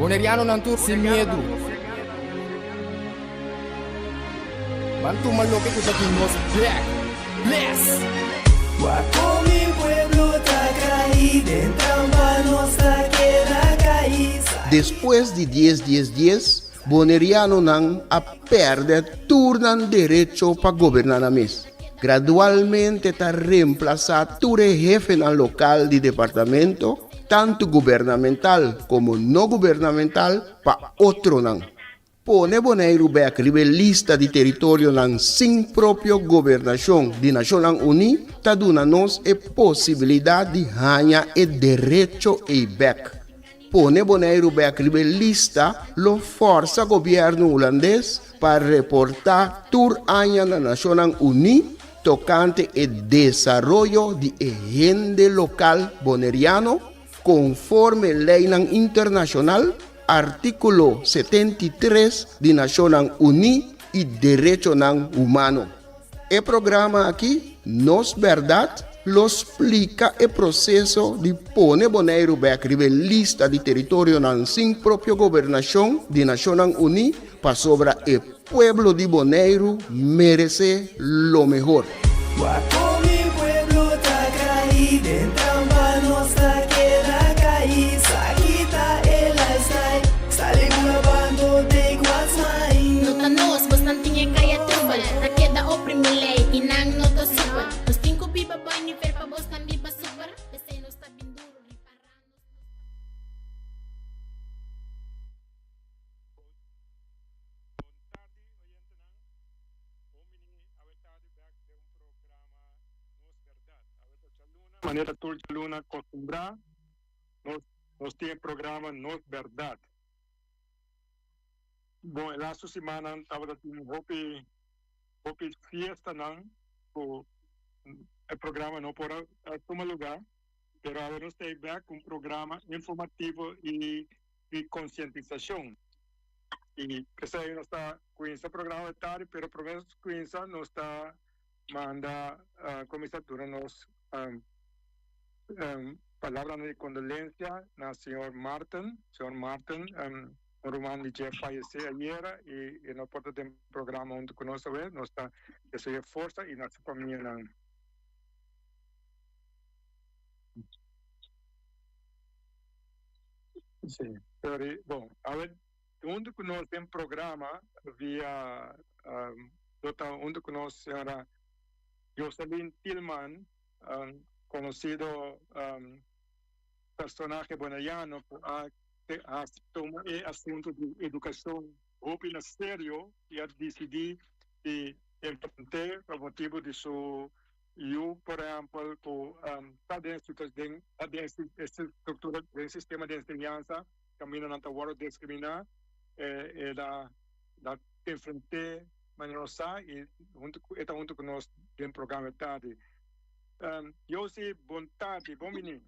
Boneriano não tur sem medo. Bantu malo que tu aqui nos back. Bless. Guapo mi pueblo está caído, en trampa nuestra queda caída. Después de 10, Boneriano nan a perder turnan derecho para gobernar a mes. Gradualmente está reemplazado todo jefe en el local de departamento, tanto gubernamental como no gubernamental, para otro nan. Pone Bonaire back lista de territorio nan sin propio gobernación de Naciones Unidas, ta duna nos a posibilidad de ganhar el derecho e back. Pone Bonaire back lista lo forza gobierno holandés para reportar tur año na Naciones Unidas tocante el desarrollo de agente local boneriano conforme ley internacional artículo 73 de Naciones Unidas y Derecho Humano. El programa aquí, Nos Verdad, lo explica el proceso de poner Bonaire back lista de territorio sin propia gobernación de Naciones Unidas para sobre el pueblo de Bonaire merece lo mejor. Guapo mi pueblo está caído, en trampa nuestra queda caída. Quita el lifestyle, sale grabando de Guasmai. Nota nos, bastante tinha kaya trubal. Na queda oprime lei, inang nota super. Nos cinco pipa boy ni fer pa bos na biba super. Desay nos ta binduro ni parang. Manera turca luna acostumbrar nos tiene programa Nos Verdad. Bom, la semana estaba tendo hopi fiesta nan o el programa no por tomar lugar, pero ahora está back un programa informativo y concientización. Y ese no está con ese programa de tarde, pero programa Queensa no está manda comisatura nos palabras de condolencia al señor Martin. Señor Martin, un hermano de Jeff falleció ayer y no puede tener programa junto con nosotros, no está de su fuerza y nuestra familia. Sí, pero bueno, a ver, junto con nosotros en programa vía, junto con nosotros señora Jocelyn Tillman, conocido personaje bonaiano toma el asunto de educación en serio y ha decidido de enfrentar por motivo de su yo por ejemplo por cada estructura del sistema de enseñanza camino ante el discriminar la enfrentar manera y junto con nosotros en programa tarde. Eu sei, boa tarde, bom menino.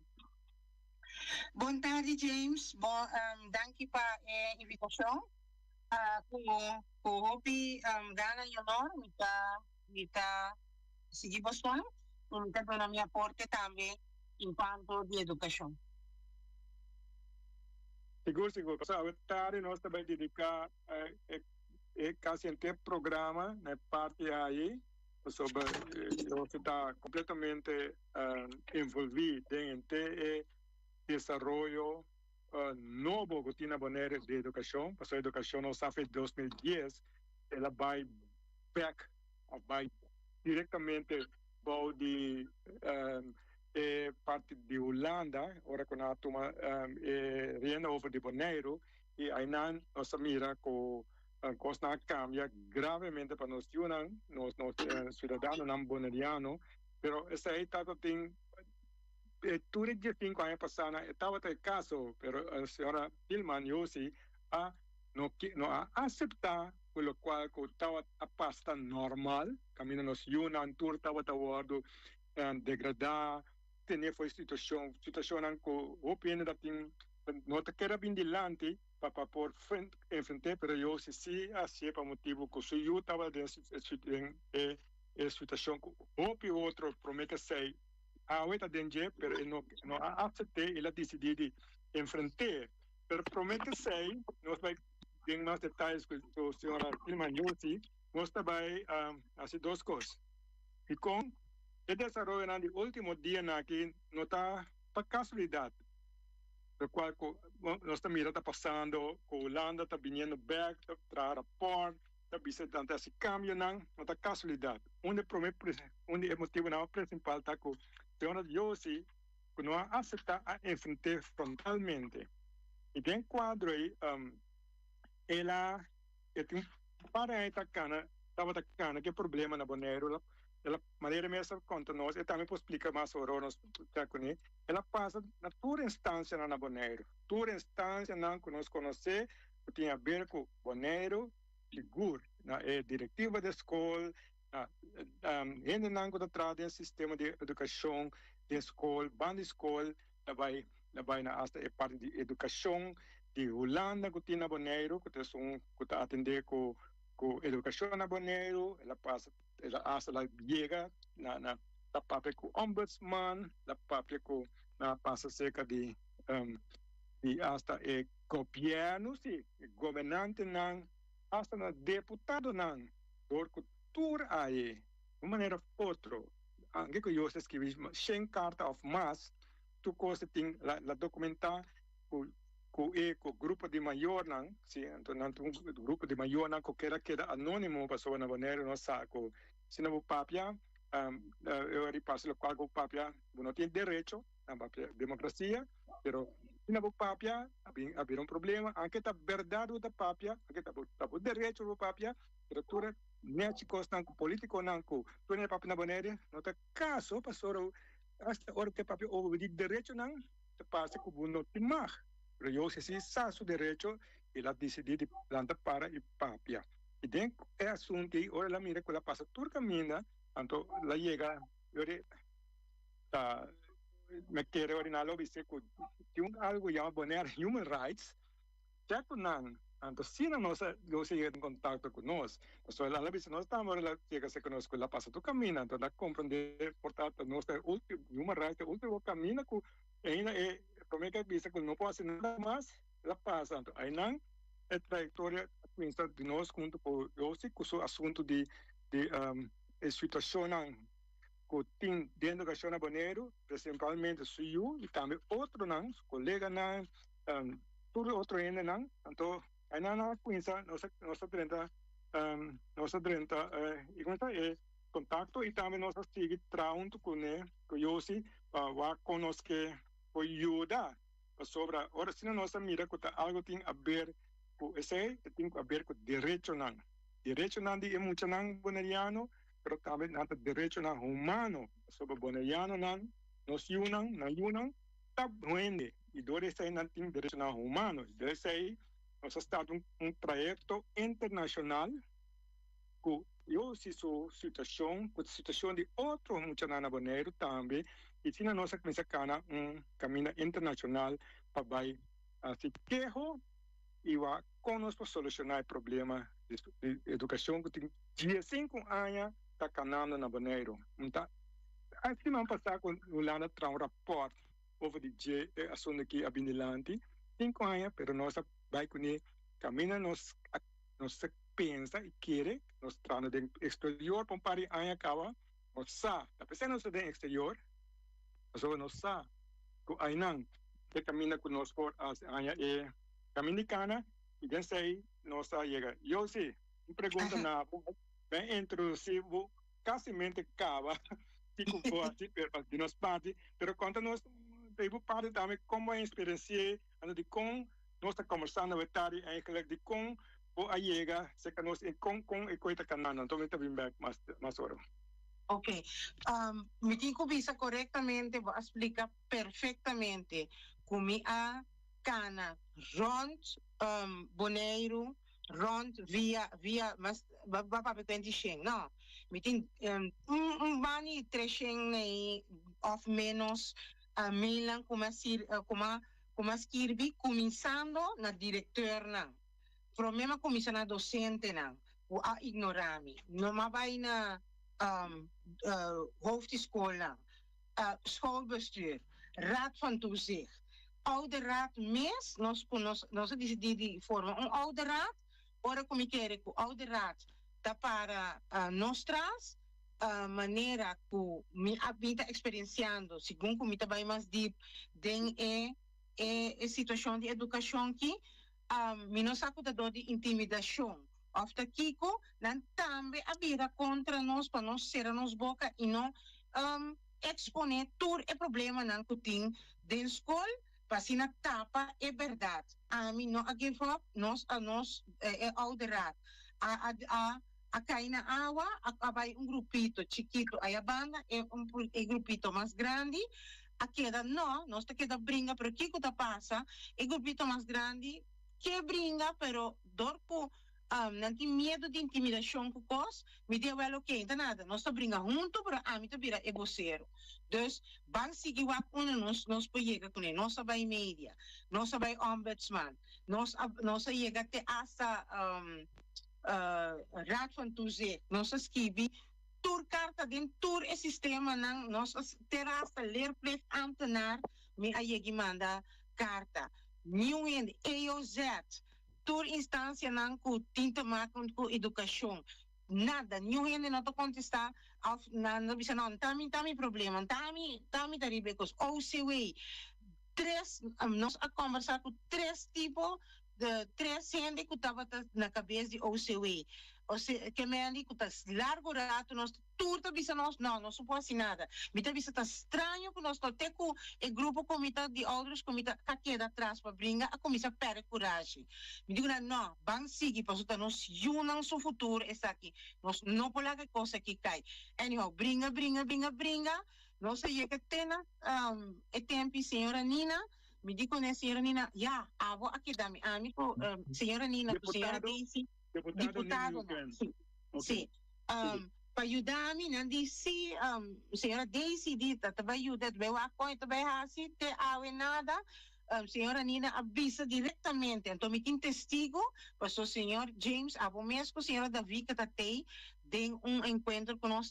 Boa tarde, James. Bom, danke para a invitação. Com o hobby, gana e honor, me tá seguir bastante, e me tá dando a minha aporte também enquanto de educação. Seguro. Passaram tarde, nós também dedicar quase inteiro programa na parte aí, sobre você está completamente envolvido em desenvolvimento novo rotina bonaire de educação, porque a educação não sabe 2010, ela vai back, vai diretamente para de parte de Holanda, ora quando a toma reina over de Bonaire, e aí nós mira com costa cambia gravemente para nós cidadãos não boneriano, pero essa aí está tem tudo de 5 anos passados estava até caso, pero a senhora Tillman Yossi não aceitar pelo qual estava a pasta normal, caminho nos Yunan tour estava tawado degradar, ter foi situação que o opinião da tem não te quer bem dilante para por enfrentar, pero eu se assim para motivo que se eu estava em situação que o outro promete ser a outra danger, pero não aceitei, ele decidiu de enfrentar pero prometo sei, nós vai ter mais detalhes com a senhora Ilman Yossi, nós também assim duas coisas. E com o desenvolvimento do último dia aqui, não está para casualidade. Por qual nós estamos mirando, está passando, com a Holanda está vindo back, está trazendo rapport, está visitando esse cambio, não está casualidade. Onde o motivo principal está com a senhora Yossi, que não aceita a enfrentar frontalmente. E tem quadro aí, ela tem para esta cana, estava da cana, que problema na Bonaire, ela maneira mesmo conta nós, e também pode explicar mais sobre nós, ela passa na toda instância na Bonaire, toda instância não que nós conhecer, que tem a ver com Bonaire, seguro, na diretiva da escola, ainda não que está no sistema de educação, de escola, banda escola, vai na parte de educação, de Holanda, que tem na Bonaire, que está atender com educação na Bonaire, ela chega na papel com ombudsman, na papel com na passa cerca de hasta governo, sim, governante não, hasta na deputado não, por cultura aí, de uma maneira outra, anche que eu escrevi 100 cartas of mass, tu coisa tem la documentar com o grupo de maior não, sim, então o grupo de maior não queda anônimo pessoa na Bonaire não saco, se não o papia, eu repasso o qual o papia não tem direito na democracia, pero se não o papia haver problema, anche tá verdade da papia, anche tá o direito do papia, pero tu nete costa com político não com tu nem papia na Bonaire, não tá caso pastor hasta hora que papia o direito não, te passa com não tem mais. Pero eu se sabe o direito, ela decidiu de plantar para e papia. E dentro é assunto que ora ela mira que ela passa todo caminho, então ela chega, me quero orinar o dizer que tem algo chamado Bonaire Human Rights, certo não? Então se não chega em contato com nós, então ela diz nós estamos ela chega se conosco, ela passa todo caminho, então ela compreende, portanto nós é o último Human Rights, o último caminho que ainda é como é que diz que não pode fazer nada mais, ela passa, então aí não é trajetória de nós junto com o assunto de situação que tem dentro da educação na Bonaire, principalmente eu e também outro não, colega não, tudo outro ainda não, então aí não conhece nossa 30 e como está contato e também nós sigue junto com eu se vai conosco por ajuda sobre ora se nós mira que algo tem a ver com esse tem a ver com direito não de muito não bonaiano, pero também não direito não humano sobre bonaiano não nós unam tá doente e do esse não tem direito não humano desse aí nós estamos projeto internacional que eu se sua situação de outros muito na Bonaire também e se nós começamos caminho internacional para vai assim quejo e vai conosco solucionar o problema de educação que tem 15 anos está canando na Bonaire. Então, assim não passar com o Holanda traz rapport over de assunto que é binilante 5 anos, pero nós vai com ele caminho nós pensa e quer nós traz no exterior para um par de anos acaba nós sabe, apesar de nós ter exterior nós sabe que aí não que caminha conosco as anos é caminhicana e desse aí nós chega eu sei pergunta na bem introduzido quase mente acaba fico forte de nós parte pero conta nós devo parte também como é experiência de com nós está conversando detalhe eigenlijk de com o chega se que nós com e coita canana então está bem back mais hora. Ok, me tenho visa corretamente, vou explicar perfeitamente como a cana rond Bonaire rond via mas para pentichin não me tem bani treching nei of menos Milan como escrevi começando na diretor não problema começa na docente não o a ignorami não vai na hoofdeschool, schoolbestuur, raad van toezicht, oude raad mes, nós decidimos formar oude raad, ora como quer que o oude raad tá para nós maneira que me habita experienciando, segundo como está bem mais deep, den situação de educação que me não saco da dor de intimidação. After Kiko, nan também habita contra nós, para nós ser nos boca e não exponer todo o problema nan que tem da escola, para se na tapa é verdade. A mim não a give up, nós é ouderado. A cair na água, vai grupito chiquito, aí a banda é grupito mais grande, a queda não, nós te queda brinca, pero Kiko ta passa, é grupito mais grande, que brinca, pero dorpo não tem medo de intimidação com cos, me deu ela ok, então nada, nós tá brinca junto, pero a mim tá vira egoceiro. Dus, bang seguir o apoio nós pega com ele, nós vai mídia, nós vai ombudsman, nós chega até essa raad van toezicht, nós escrevi tur carta den tur e sistema nang nós terasta leerplicht ambtenaar me ayegi manda carta. Nieuw in EOZ, tur instância nang ku tinta makon ku educação. Nada, nieuw in não te contestar of não bisa não tami problema, tami taribe cos OCW. Nós a conversar com três tipos de três gente que estava na cabeça de OCW. Ou seja, que me andi que está largo rato, nós tudo bisa nós não se pode nada. Me tá bisa tá estranho que nós até com o grupo comita de outros comita que queda atrás para brincar, a comissa perde coragem. Me digo não, vamos seguir para que nós unam seu futuro está aqui. Nós não pode que coisa que cai. Anyhow, brinca. Nós chega tena é tempo senhora Nina. Me digo né senhora Nina, abo aqui dá me amigo senhora Nina, senhora Daisy. Deputado, sim. Okay. Para ajudar-me, não disse, senhora Daisy, dita, vai ajudar, vai lá, vai assim, te awe nada, senhora Nina avisa diretamente, então me tem testigo, para o senhor James, abo mesmo, senhora Davi, que tem encontro com nós,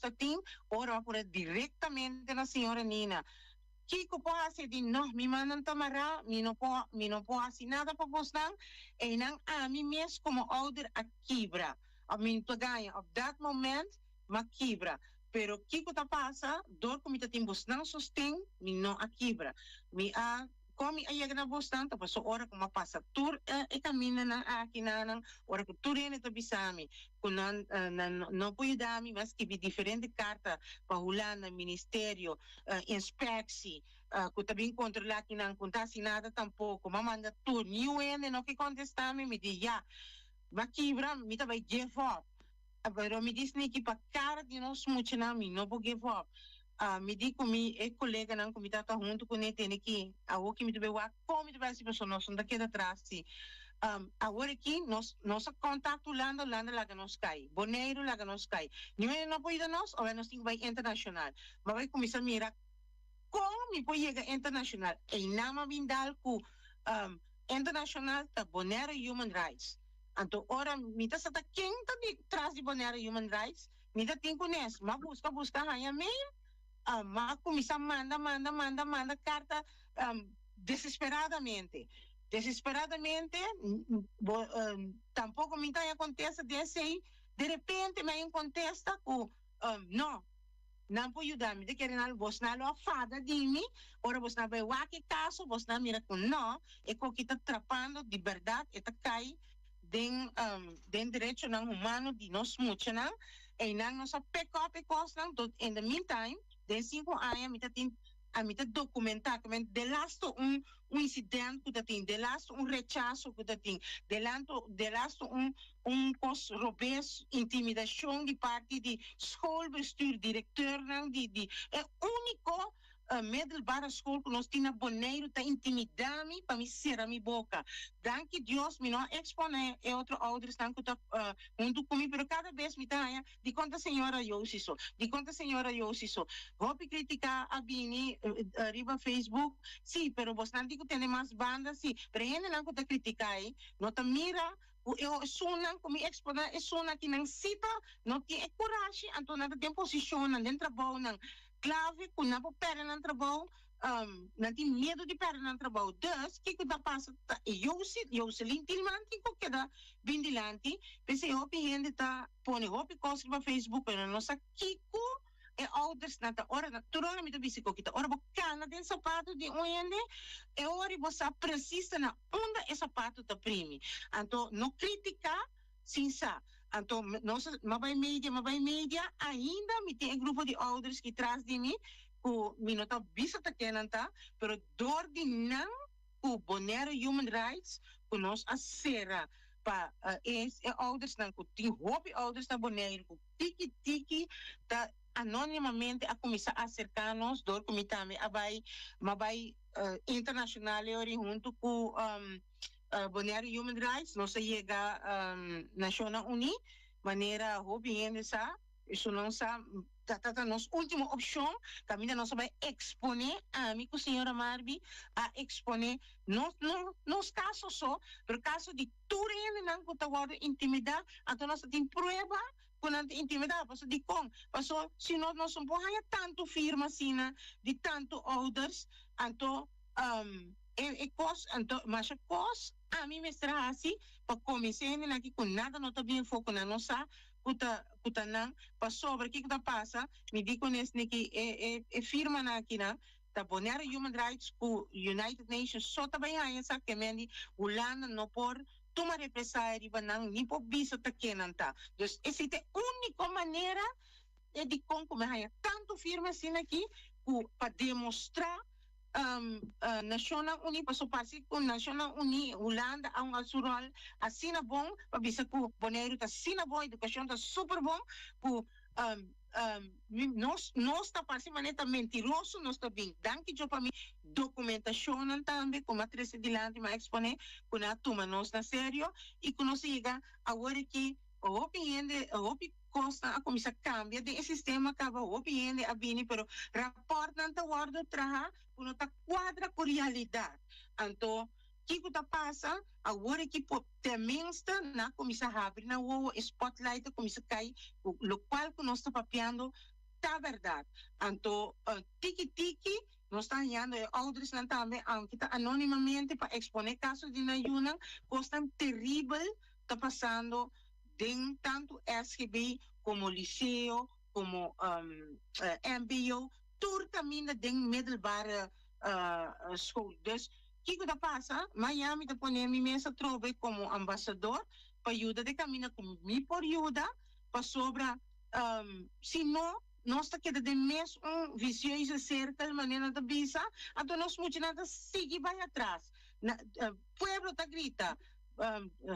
ora por diretamente na senhora Nina. Kiko po hace di no, mi manan tamara, mi no po hace nada para postar, e nang ami mes como ouder a quebra. A min pagaya, op dat moment, ma quebra. Pero Kiko ta passa, dor comita timbos nang susteng, mi no a quebra. Mi a komi ayag na bostan, tapos so ora kung mapasa tur, e kamina na akinanang, ora kung turin ito bisami. Kung no po yudami, mas kibi diferente carta, pahulan ng ministeryo, inspeksi, kung tabing kontrola kinang kunta sinada tampoko, mamanda tur, UN, no ki contestami, mi di makibra, mi tabay give up. Pero mi dis ni ki pa cara di no smuchi nami, no po give up. Me di comi e colega não comita tá junto com ele tem que a o que me deu a como de essa pessoa nós daqui atrás sim agora aqui nós contato lá que nós cai boneiro lá que nós cai não pode nós ou nós tem vai internacional mas vai começar a mirar como me pode chegar internacional e nama vindal com internacional tá boneiro human rights então ora me tá sata quem tá de trás de boneiro human rights me tá tem conhece mas busca aí meio mas comissa manda carta desesperadamente. Tampouco me está acontece desse de repente me contesta com não pode ajudar me de querer algo vos na lo fada de mim ora vos na vai o que caso vos na mira com não é que está atrapando de verdade está cai den direito não humano de nós muito não e não nos pick up não in the meantime de 5 anos a mim documentar que de lasto incidente que tem de lasto rechaço que tem de lasto cos robes intimidação de parte de schoolbestuur diretor não de é único middelbare school que nós tínhamos boneiro tá intimidando para me ser a minha boca. Danke Deus, me não expõe e outro outros não que tá junto comigo, pero cada vez me tá de conta senhora eu siso, vou criticar a Bini arriba Facebook, sim, pero você não digo tem mais bandas, sim, pero ele não que tá criticar aí, não tá mira eu sunan como exponer é sunan que não cita, não tem coragem, então não tem posição, não tem trabalho, não clave, kung napo pera ng trabaho, não tem medo de perder no trabalho. Dus, que da passa, eu se lintilman, que qualquer da bindilante, pensei, hopi gente tá, põe hopi coisa para Facebook, para nossa Kiko, e ouders na ta hora na turona mi to bisiko kita ora bacana den sapato di oende e ora você precisa na onda e sapato ta primi anto no critica sinsa anto nossa mabai media ainda mi tem grupo de ouders que traz de mim ku mi nota bisa ta kenanta pero dor di nang ku Bonaire Human Rights ku nos acera pa ouders nang ku ti hopi ouders na Bonaire ku tiki ta anonimamente a começar a acercar-nos do comitê mabai internacional ori junto com Bonaire Human Rights nós chega National Uni maneira hobby sa isso não sa tata nos última opção caminha nós vai exponer a amigo senhora Marbi a exponer nos casos só por caso de tudo não que tá intimidar então nós tem prova con intimidade, passo di con, passo se nós não somos tanto firma assim, de tanto orders, então mas cos a mim me será assim, para começar aqui com nada não tá bem foco na nossa kuta não, para sobre o que está passa, me digo nesse que firma na aqui na da Bonaire Human Rights ku United Nations só tá bem aí essa que me Holanda não por toma represália riba nang ni po biso ta kenanta. Dus essa é a única maneira de como haya tanto firme assim aqui para demonstrar National Uni para sopar-se com National Uni Holanda a asural assim na bom para bisa ku Bonaire tá assim na bom educação tá super bom ku nós tá parece maneira mentiroso nós tá bem danke jo para mim documentação também como atriz de lante mas exponer com a toma nós na sério e que nós chega agora que o opinião costa a começar cambia de sistema acaba o opinião a bini pero rapport não tá guarda traha quando tá quadra com realidade então que tá passa agora que minsta na começar a abrir na o spotlight começa a cair o qual que nós está papiando tá verdade então tiki nós está ganhando outros não também aunque tá anonimamente para exponer casos de Nayuna costa terrível tá passando de tanto SGB como liceu como MBO tudo caminha de middelbare school dus que passa? Miami da põe minha mesa trove como embaixador para ajudar de caminhar comigo por ajuda para sobra se não nós está queda de mês vicioso cerca de maneira da visa então nós muito nada seguir vai atrás pueblo tá grita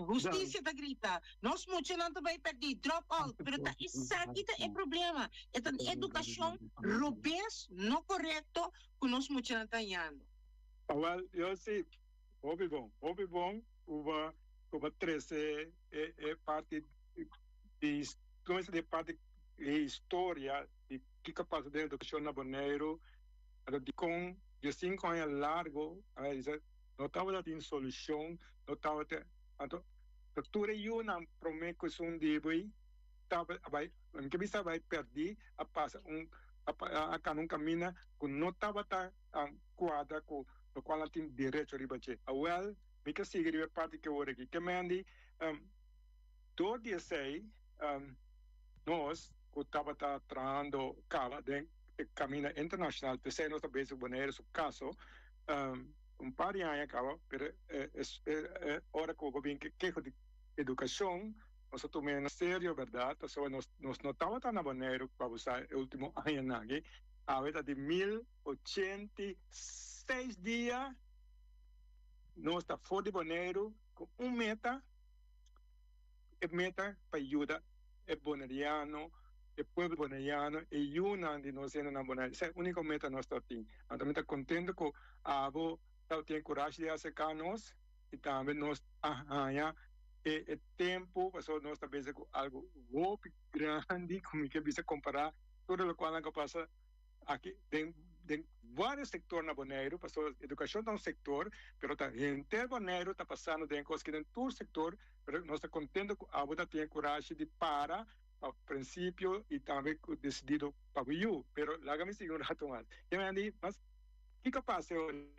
justiça tá grita nós muito nada vai perder drop out pero tá isso aqui é problema é educação robês não correto que nós muito nada ganhando. Well, eu sei, houve bom, o 13 é parte de começa de parte de história de que capaz de educação na Bonaire, de com de 5 anos largo, não estava tendo solução, não estava então tudo eu não prometo que um dia estava vai que bisa vai perder a passa a canum caminha com não estava quadra com no qual ela tem direito a ribater. Well, me que seguir a parte que eu aqui. Que me andi, todo dia sei, nós que estava trabalhando cala de caminho internacional, te sei nós também se Bonaire o caso, par de anos acaba, pero hora que eu vim que de educação, nós tomamos sério, verdade? Então nós não estava na Bonaire para usar o último ano aqui, a verdade de 1086 dias, nós estamos fora de Bonaire com meta para ajudar o bonaireano, o povo bonaireano, e uma de nós na Bonaire. Essa é a única meta que nós temos. Então, estamos contentes que a avó tem coragem de acercar-nos, e também nós arranhamos o tempo, nós estamos com algo muito grande, como que precisa comparar tudo o que passa aqui de vários setores na Bonaire, passou a educação é um setor, mas a gente Bonaire está passando de coisas que em todo setor, mas nós estamos contentes que a avó tem coragem de parar ao princípio e também decidido para o mas lá me sigo um rato mais. Mas que pasa hoy?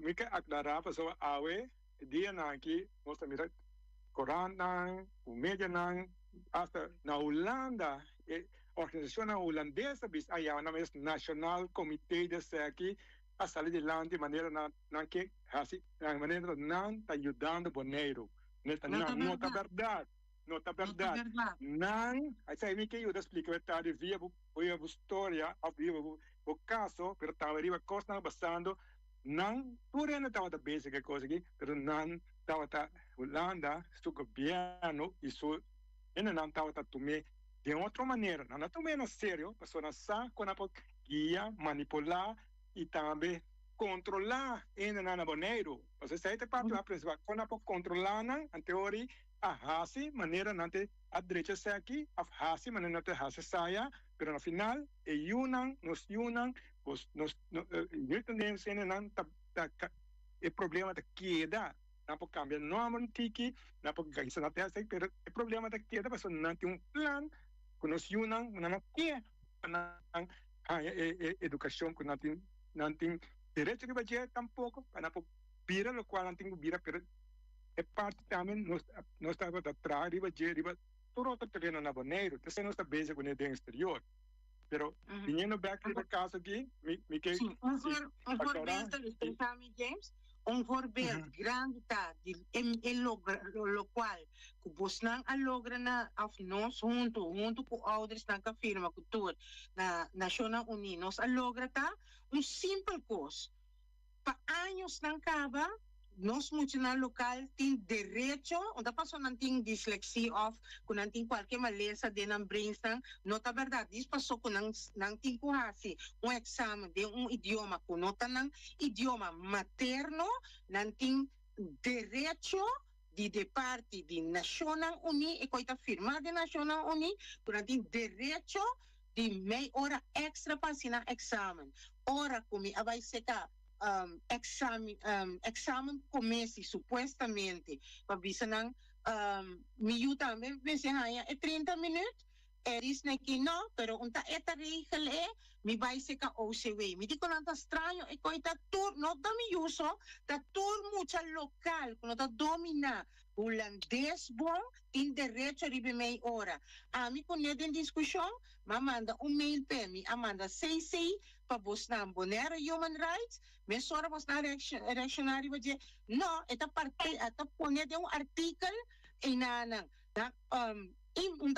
Me que aclarar pasó awe dia na aqui nós mira Koran nang, media nang, hasta na Holanda, organização holandesa bis ayaw na mes National Committee de aqui a sair de lá de maneira na que assim, na maneira não tá ajudando boneiro. Neta não tá verdade. Não tá verdade. Não, aí me que eu explico verdade via a história, via o caso, pero tava riba costa passando, não, por ainda tava da basic coisa aqui, pero não tava Holanda, seu governo, isso ainda não tava tomando de outra maneira, não tomei no sério, a pessoa sabe quando a guia, manipular e também controlar ainda não é boneiro. Você sai de parte da principal, quando a controlar, em teoria, a raça, maneira não ter a direita sai aqui, a raça, maneira não ter a raça saia, pero no final, nos unam, nos entendemos ainda não o problema da queda. Não pode cambiar o nome tiki, não pode ganhar na terra, mas o problema da queda, a pessoa não tem plano, que nos unam, não quer, não educação, que não tem direito de fazer tampouco, não pode virar, o qual não tem virar, mas é parte também, nós estamos atrás de fazer, todo outro terreno na boneiro, então nós estamos bem com o exterior. Pero, vindo back to the caso aqui, me que... Sim, voorbeeld, James, voorbeeld grande tá, lo qual, que você não logra na, nós junto com outros na firma, com tudo, na National União, nós logra tá, simples coisa. Para anos não acaba, nós muito na local tem direito, onde passou não tem dislexia of, quando não tem qualquer maleza de não brainstorm, não tá verdade, isso passou quando não tem quase exame de idioma, quando não tá idioma materno, não tem direito de parte de National União, e coisa firma de National União, quando não tem direito de meia hora extra para assinar exame. Ora, como vai ser exame comece supostamente para bisa ng miyuta também é 30 minutos eris na kino pero unta eta regel mi vai se ka OCW mi di ko nanta estranho e ko ita tour no da mi uso da tour mucha local kuno ta domina holandês bom tem direito ribe mei ora a mi con den discussão manda mail pe mi amanda CC para buscar Bonero Human Rights, me sora buscar reaccionário vai no, esta parte, esta põe de artigo e nana, da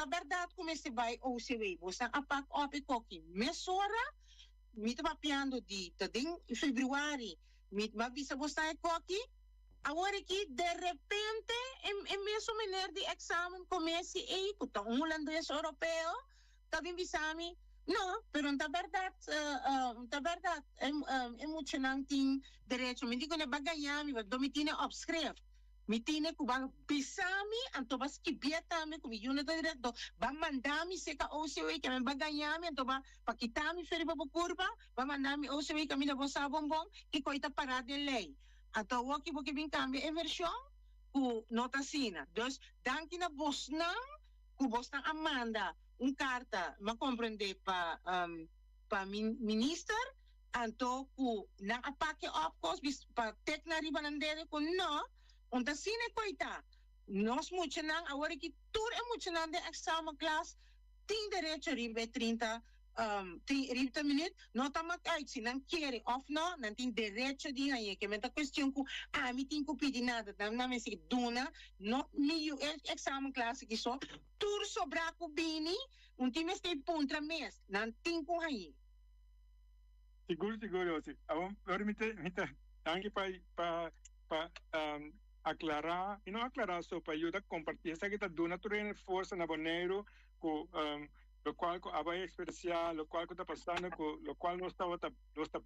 verdade como se vai ou se vai, você apaga o apicoque, me sora, me tá papiando de februário, me avisa você coque, agora que de repente, é mesmo maneira de exame comece e com um holandês europeu, tá bem bisami. No, pero na verdade, é muito não tem direito. Me digo na bagayami, mas me tinha obscript. Me tinha que vai bisami, anto vai escrever também como eu não direito. Vai mandar me seca OCW que me bagayami, anto vai para quitar me feri para curva, vai mandar me OCW que me leva sabão bom, que coita parada de lei. Anto o que porque vem cambia a versão, o nota sina. Dus, danke na Bosnan, o Bosnan Amanda. Carta, ma compreende pa minister, anto ku na apake opkos bis pa tek na riba ng dede ko no, unta sine ko ita, nos mucho nang awari ki tur e mucho nang de examen class, ting derecho ribe 30 minutes, no tamak ay sinang quiere off no, nanting derecho di haye, que meta question ko, mi ting ko pidi nada, na me sig duna, no, mi examen class ki so, tur sobra ko bini, un time stay puntra mes, nanting ko haye. Seguro, sim. Agora me tangue para aclarar, e não aclarar só para ajudar a compartilhar, essa que está dando a força na boneiro, com lo qual a experienciar, lo qual está passando, lo qual não está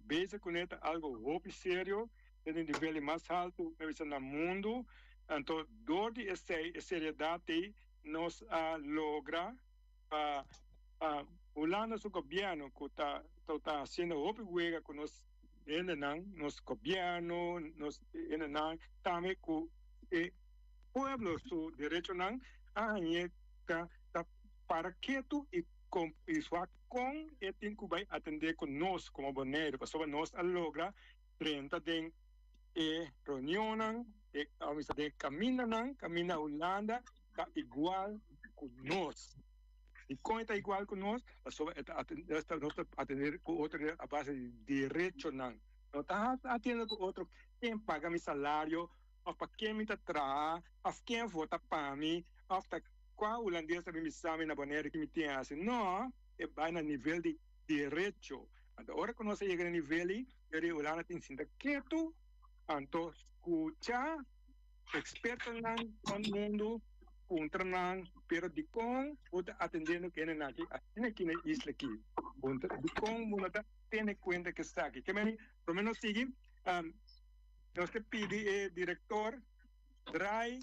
bem com algo muito sério, é um nível mais alto no mundo. Então, dor essa seriedade nos logra Holanda su governo que está fazendo outra coisa com nós nos governo, nos também com o povo su direito não para que tu e com isso com e tem que vai atender conosco como boneiro, para nós logra 30 de reunião, de camina Holanda, tá igual conosco. E como está igual conosco, nós atender com outra a base de direito não. Não está atendendo com outro quem paga meu salário, ou para quem me traz, ou quem vota para mim, ou qual holandês também me sabe na maneira que me tem assim. Não, vai no nível de direito. Agora que nós chegamos no nível, a Holanda tem sido quieto, então escuta, experto no mundo, contra não, pero de com, você atendendo que não aqui, aqui na isla aqui, de com, você tem conta que está aqui. Que me, pelo menos sigue, nós te pedi diretor, trai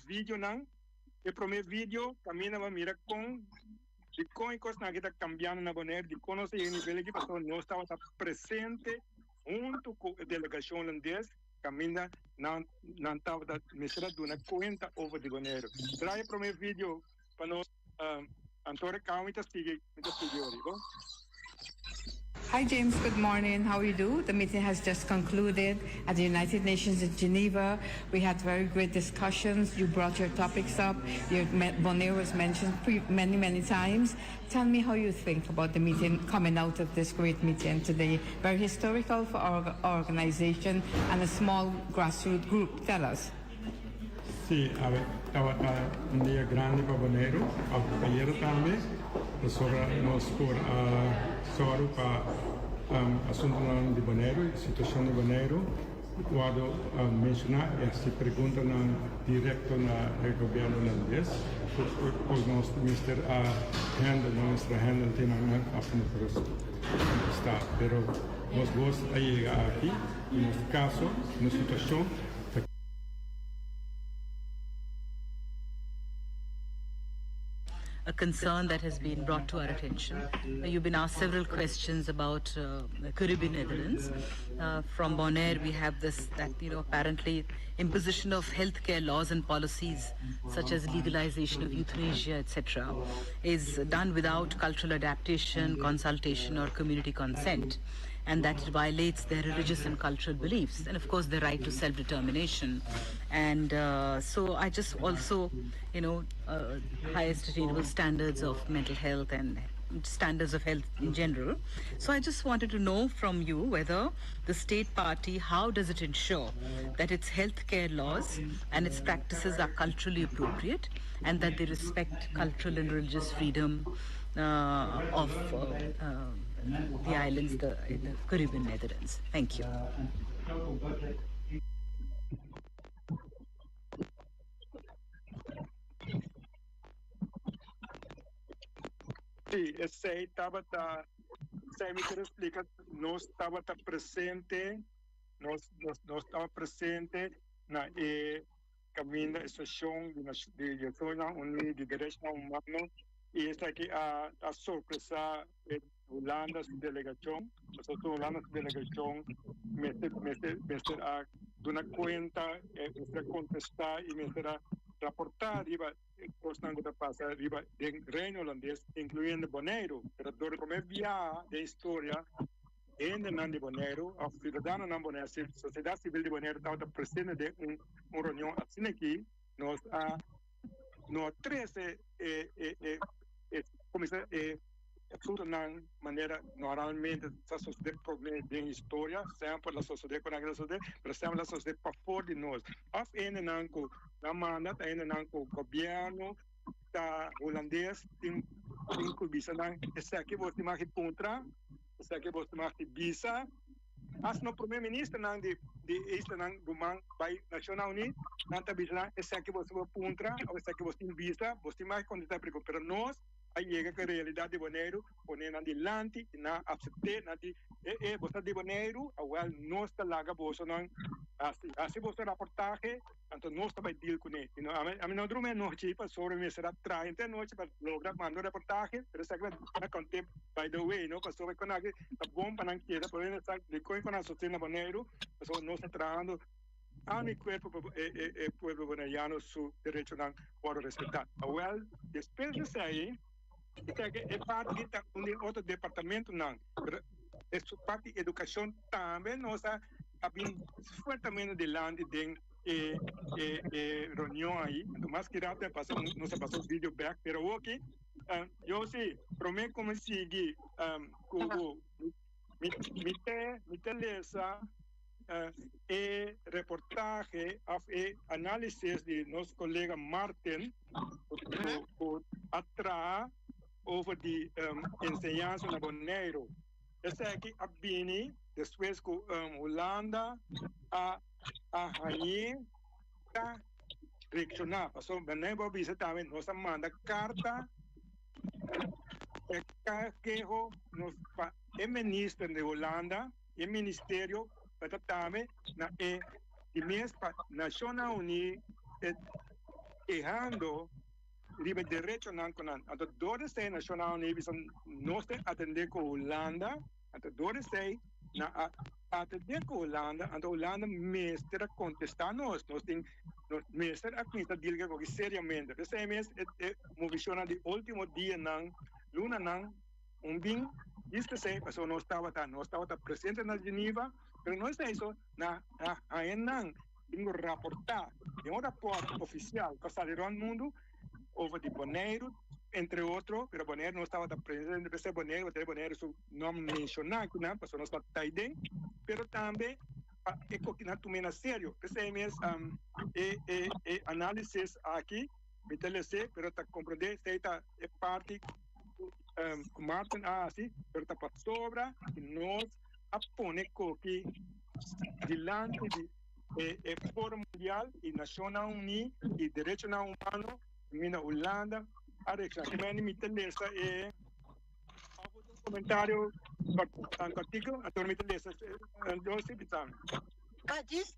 vídeo não, o primeiro vídeo, caminha uma mira com de com e coisa que está cambiando na maneira de conhecer o nível que passou, nós estava presente junto com a delegação holandesa, caminha não estava me será dando conta over de maneira. Trai o primeiro vídeo para nós, Antônio Calma, está seguindo, Hi, James. Good morning. How are you do? The meeting has just concluded at the United Nations in Geneva. We had very great discussions. You brought your topics up. Bonaire was mentioned many times. Tell me how you think about the meeting coming out of this great meeting today. Very historical for our organization and a small grassroots group. Tell us. Sì, estava um dia grande para Bonaire, ayer também, sobre nós por sobre para assunto de Bonaire, situação de Bonaire, quando mencionar essa pergunta direto no governo holandês, o nosso ministro nossa handle tem na Afro está, pero nós vamos chegar aqui, no nosso caso, na situação a concern that has been brought to our attention. You've been asked several questions about Caribbean Netherlands. From Bonaire, we have that apparently imposition of healthcare laws and policies, such as legalization of euthanasia, etc., is done without cultural adaptation, consultation, or community consent, and that it violates their religious and cultural beliefs, and of course their right to self-determination. And so I just also, highest attainable standards of mental health and standards of health in general. So I just wanted to know from you whether the state party, how does it ensure that its healthcare laws and its practices are culturally appropriate and that they respect cultural and religious freedom of the islands, the Caribbean Netherlands. Thank you. Sí, ese estaba se me quiere explicar, no estaba presente, no estaba presente na camino estación de zona de derechos humanos y esta aquí a sorpresa Holanda su delegación, nosotros Holanda su delegación me a dar cuenta, me contestar y me reportar constante de pasar arriba del reino holandés, incluyendo Bonaire, pero durante el viaje de historia en el Bonaire, a ciudadanos de Bonaire, sociedad civil de Bonaire estaba presente de una reunión así aquí, nos 13 de una manera normalmente se sucede problemas de historia, sempre la sociedad con la sociedad, pero sempre la sociedad para fora de nós. Af nanco na manda, nanco governo, tá holandês, tem visa nan, essa aqui você mais contra, essa aqui você mais visa. As no primeiro-ministro nan de este nan rumang by National Unit, nan tá visa nan, essa aqui você contra, ou essa aqui você visa, você mais contra para pero nós aí chega que a realidade de Bonaire, poner na dilante, na aceitar, na de você de Bonaire, agora nós está lá bolso não, assim você reportagem, então nós está vai deal com ele, a mim não dorme noite para sobre me será trainte noite para lograr mandar reportagem, pero se que na conte by the way, não para sobre com aqui, tá bom para não querer, por exemplo, de coi com a sociedade na Bonaire, pessoa nós está trabalhando a mi cuerpo pueblo bonaiano su derecho a poder respetar. Well, después de ahí, é parte de outro departamento não. essa parte de educação também nós abrimos fortemente delante de reunião aí, mas que rápido nós passamos vídeo back, pero ok, eu sei, prometo como seguir, me telesa reportaje, análisis de nosso colega Martin, atrás over de enseñanza na Bonaire. Esse aqui a Bini, depois com Holanda, a Hanin, a reaccionar. Passou, Bonaire, você também, nós manda carta, o ministro de Holanda, o ministério, para também, na National Unida, errando, ribe direito não conan. Então, dois sei National Unida, nós atender com Holanda, então dois sei na atender com Holanda, então Holanda mestre contestar nós tem mestre aqui está diga com seriamente. Esse mês é movição de último dia não, luna não, bem isso que sei, mas não estava presente na Geneva, mas não é isso na aí não tenho reportar, tem um rapport oficial que saiu ao mundo over de Bonaire, entre outros, pero Bonaire não estava presente, porque Bonaire su nome mencionado, né, porque não está aí, pero também é que não tomei sério, esse mês análisis aqui, me telese, pero tá compreender, está é parte Martin assim, pero tá para sobra, e nós apone que dilante de Fórum Mundial e Nacional Unida e Direito Humano na Holanda, a reação que me interessa é um comentário artigo, a me interessa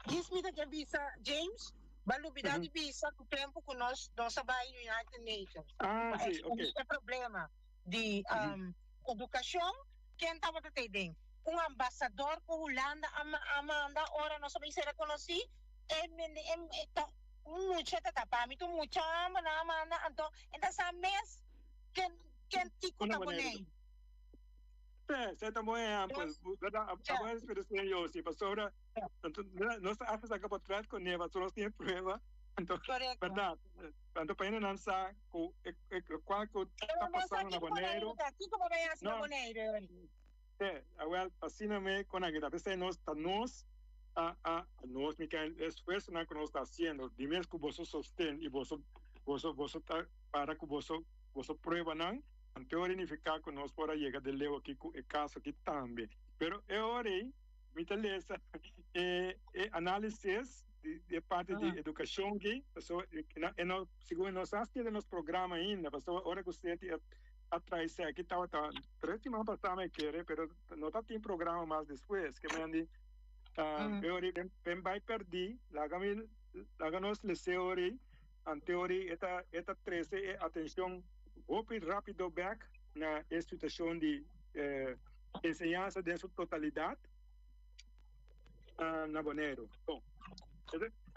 Diz-me da visa, James, balubidade de visa com o tempo que nós trabalhamos no United Nations. Sim, ok. Esse problema de educação, quem estava tendo? Ambasador com Holanda, Amanda, ora nós também será conhecido, mucha tatapami tu mucha mana anto enta sa mes ken tiku ta bonei você também é amplo a expressão eu se pastora nós afas acaba trás com neva nós tem prova então verdade então para não lançar com qual que está passando na Bonaire well assiname con a que nós nós me esforço na que nós está fazendo, de mesmo que você sustém e você para que você prova não, então significa que nós podemos chegar de leu aqui com o caso aqui também. Pero eu orei, me interessa análisis de parte de educação aqui, segundo nós assistimos nos programas ainda, pessoal, hora que você atrás aqui estava 3 semanas passadas me querer, pero não está tem programa mais depois que me teori vai perdi laganos le teori an teori eta 13 atenção open rápido back na instituição de enseñanza de sua totalidade na Bonaire.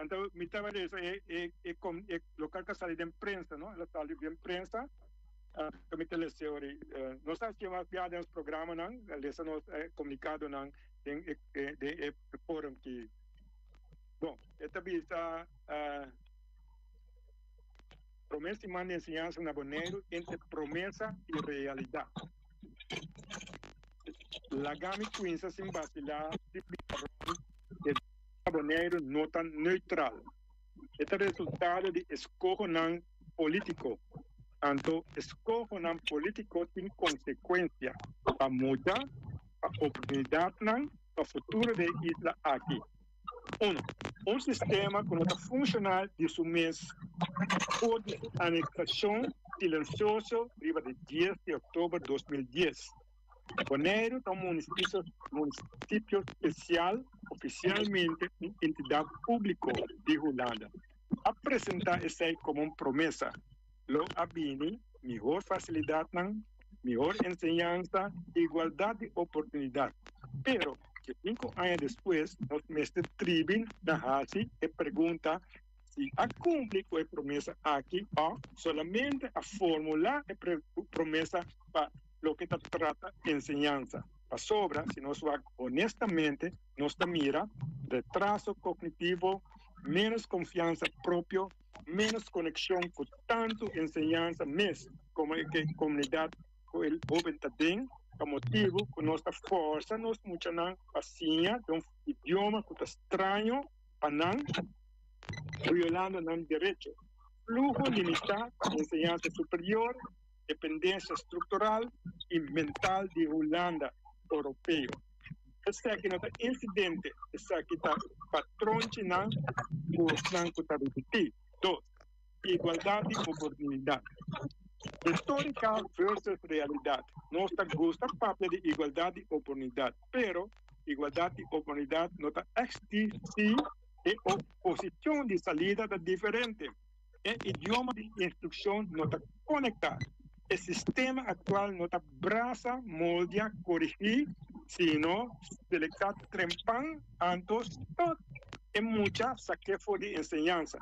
Então me estava isso local que saiu de imprensa, não? Ela saiu de imprensa comité de teoria nós temos piada nos programas não, eles nos comunicado não de fórum que bom esta visa promessa e de enseñanza na Bonaire entre promessa e realidade la gami quinza sem vacilar de Bonaire nota neutral este resultado de escojo não político. Então, escojo não político tem consequência para mudar a oportunidade para o futuro da isla aqui. Um sistema que não está funcionando desde o mês de anexação silenciosa riba de 10 de outubro de 2010. Bonaire é um município especial, oficialmente uma entidade pública de Holanda. Apresentar isso aí como uma promessa. Lo abini, melhor facilidade, melhor enseñanza, igualdade de oportunidade. Pero, que 5 anos depois, nós mestre tribin na Hasi e pergunta se a cumprir com a promessa aqui ou somente a fórmula e promessa para o que trata enseñanza. A sobra, si nos va honestamente, nos mira retraso cognitivo, menos confianza propio, menos conexión con tanto enseñanza mes como que comunidad con el joven también, a motivo con nuestra fuerza, nos mucha paciência de un idioma que es extraño, panan, violando el derecho. Flujo limitado, enseñanza superior, dependencia estructural y mental de Holanda europeo. Este aquí no está incidente, este aquí está patrón chino, que está repetido. Dos, igualdad de oportunidad. Retórica versus realidad. No está gusta parte de igualdad de oportunidad, pero igualdad de oportunidad no está existe y oposición de salida es diferente. El idioma de instrucción no está conectado. El sistema actual no está braza, moldea, corregir, sino selectar trempan, antos, en mucha saquefo de enseñanza.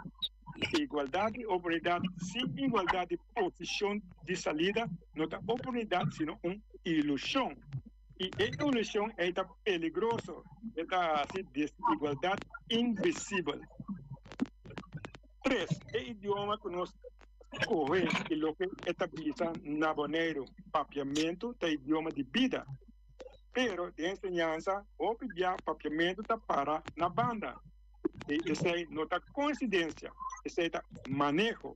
Igualdad de oportunidad sin igualdad de posición de salida no está oportunidad, sino una ilusión. Y esta ilusión es peligrosa, esta desigualdad invisible. 3. El idioma que nos coge y lo que estabiliza naboneiro, papiamento de idioma de vida. Pero de enseñanza, o ya papiamento está para na banda. Y esa no está coincidencia, ese está manejo.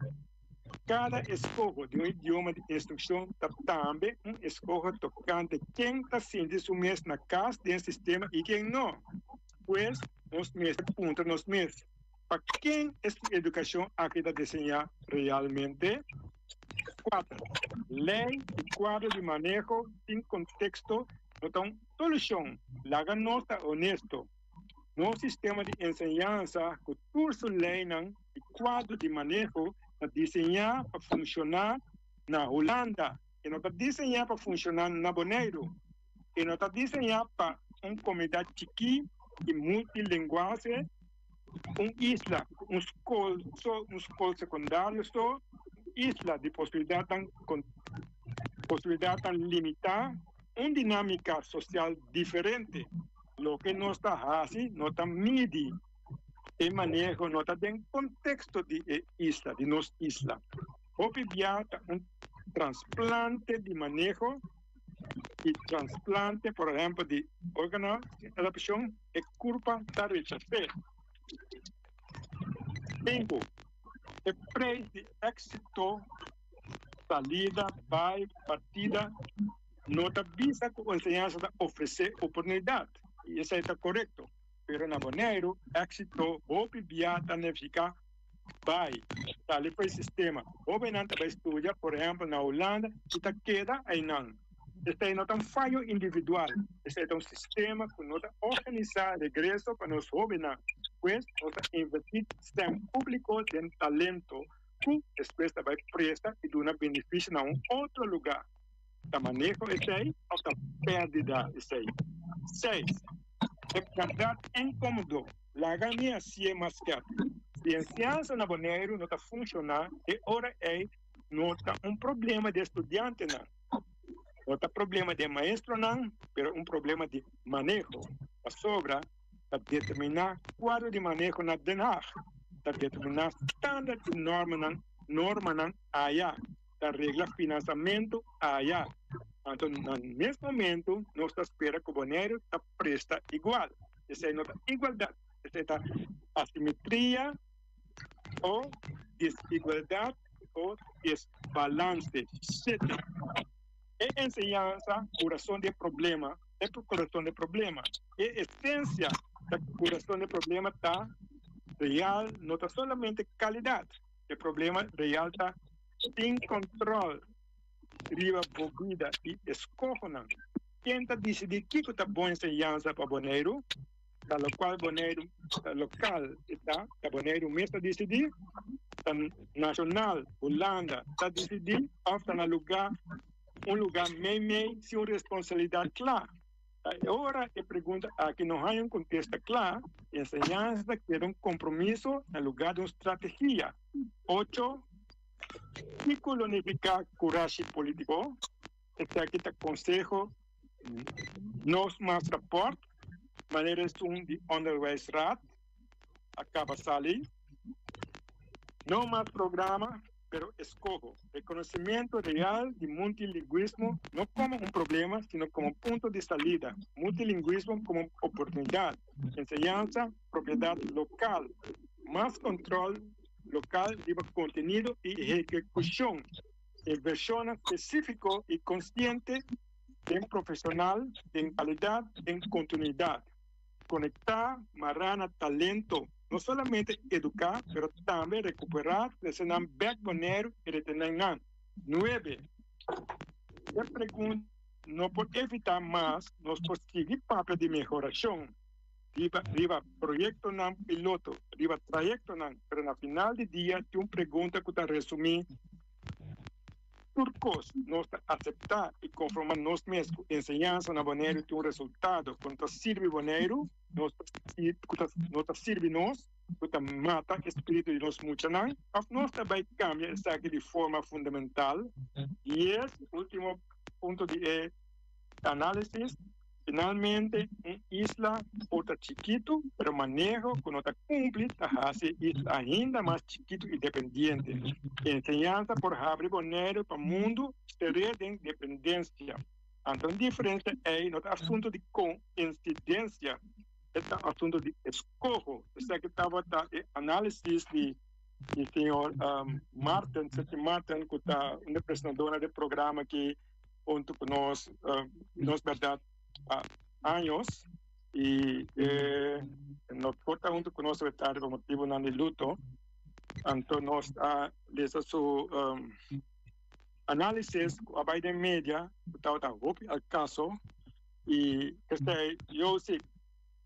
Cada escojo de un idioma de instrucción está también un escojo tocante quien está sintiendo su mes na casa del sistema y quien no. Pues, nos mesmos puntos nos mesmos. ¿Para quién es la educación aquí de diseñar realmente? 4. Ley y cuadro de manejo sin contexto no son solución. La no está honesto. No sistema de enseñanza, que curso ley y cuadro de manejo está diseñado para funcionar na Holanda. Y no está diseñado para funcionar na Bonaire. Y no está diseñado para una comunidad chiquita y multilinguaje. Una isla, un escola secundario, isla de posibilidad tan limitada, una dinámica social diferente. Lo que no está así, no está midi. El manejo no está en contexto de isla, de nuestra isla. Obviamente, un trasplante de manejo y trasplante, por ejemplo, de órgano de adaptación, es culpa de rechazar. 5. El precio de éxito, salida, partida, no te avisa que la enseñanza ofrece oportunidad. Y eso está correcto. Pero en Bonaire, éxito, obviamente, significa vai, tal para el sistema. Obviamente, va a estudiar, por ejemplo, en Holanda, y te queda ahí no. Este no es un fallo individual. Este es un sistema que no está organizado de regreso para los jóvenes. Pues, nos invertir sistema público de talento que después va a prestar y dar beneficio a un otro lugar. El manejo es ahí, o la pérdida es ahí. 6. El verdad incómodo. La gana así es más caro. Si enseñanza en Bonaire no está funcionando, ahora no está un problema de estudiante, no está problema de maestro, pero un problema de manejo. La sobra para determinar cuadro de manejo na Den Haag, para determinar estándar de norma allá, la regla financiamiento allá. Entonces, en este momento, no se espera que Bonaire presta igual. Esa es nuestra igualdad. Esa es la asimetría o desigualdad o desbalance. 7. Enseñanza, corazón de problema, es el corazón de problema. Esencia, el corazón de problema está real, no está solamente calidad. El problema real está sin control, riba bobida y escojonan. ¿Quién está decidiendo qué está buena enseñanza para Bonaire? A lo cual Bonaire local está, Bonaire mismo está decidiendo, nacional, Holanda, está decidiendo, hasta en un lugar meio sin responsabilidad clara. Ahora te pregunta, aquí no hay un contexto claro, enseñanza quiere un compromiso en lugar de una estrategia. 8. ¿Qué colonificar coraje político? Este aquí está consejo Nos mas rapport, wanneer is toen die onderwijsraad acaba salir. No más programa, pero escojo reconocimiento real de multilingüismo no como un problema, sino como punto de salida. Multilingüismo como oportunidad. Enseñanza, propiedad local. Más control local de contenido y ejecución. Inversión específico y consciente en profesional, en calidad, en continuidad. Conectar, marana, talento. No solamente educar, pero también recuperar, presionar backbone y retener. 9. La pregunta, no por evitar más, nos posible papel de mejoración. Riba proyecto nan piloto, riba trayecto nan, pero na final de día, tú una pregunta que te resumí, turcos, nos aceptar y conformar nos mesmos, enseñanza na boneiro y un resultado, cuando sirve boneiro, nos sirve nos, que mata espíritu de nos mucha nan, nos também cambia esta de forma fundamental, y es último punto de análisis. Finalmente, en isla, otra chiquito, pero manejo, cuando está cumple, hace isla ainda más chiquito y dependiente. Enseñanza por abrir bonero para el mundo, sería de dependencia. Entonces, diferencia es no asunto de coincidencia, es asunto de escojo. Ese que estaba análisis de señor Martin, Seti Martin, que está una presentadora del programa que junto con nos verdad, años y nos corta junto con nosotros por motivo de luto. Entonces nos les su análisis a Biden media estaba al caso y yo sé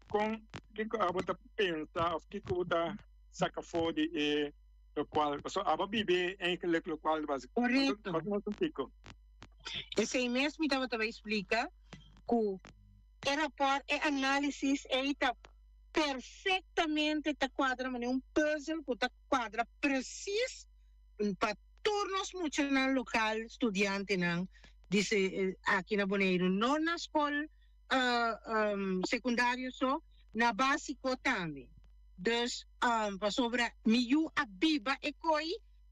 con qué cosa pensa o qué cosa saca fuera de lo cual aba vive en lo cual básico. Correcto. Esse mesmo estava também explica que era por análisis está perfeitamente ta quadra mas um puzzle que ta quadra preciso para turnos muito na local estudante não dice aqui na Bonaire não na escola secundário só na básico também dus para sobre miu a biba e coi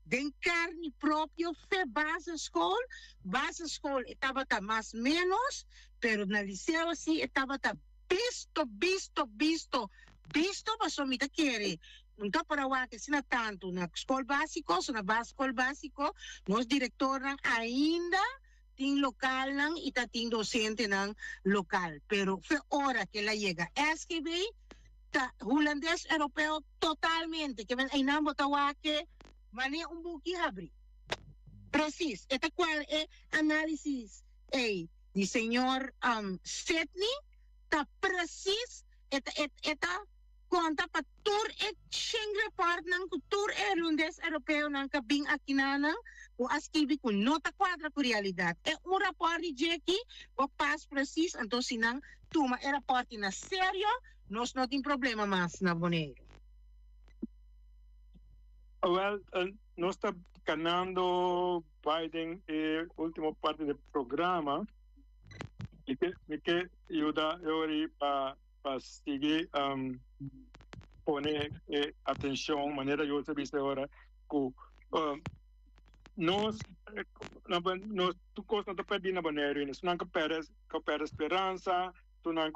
den carne próprio fe base school estava tá mais menos pero na liceu assim estava tá visto mas o mita querer então para o que se não tanto na escola básico na escola básico nós diretor ainda tem local não e tá tem docente não local pero foi hora que ela chega SKB tá holandês europeu totalmente que vem aí não botar que maneira buki abrir. Preciso. Esta qual é análise de senhor Sidney tá preciso esta conta para tour exchange report nang tour holandês europeu nang kabing aqui nang o askibi com nota quadra por realidade. É rapport de Jackie o pass preciso então sinang tuma é rapport na sério nós não tem problema mais na Bonaire. Well, no está ganando Biden última parte del programa y que ayuda para seguir poner atención manera yo se viste ahora que nos tu cosa no te perdí na Bonaire es una que perde esperanza tu não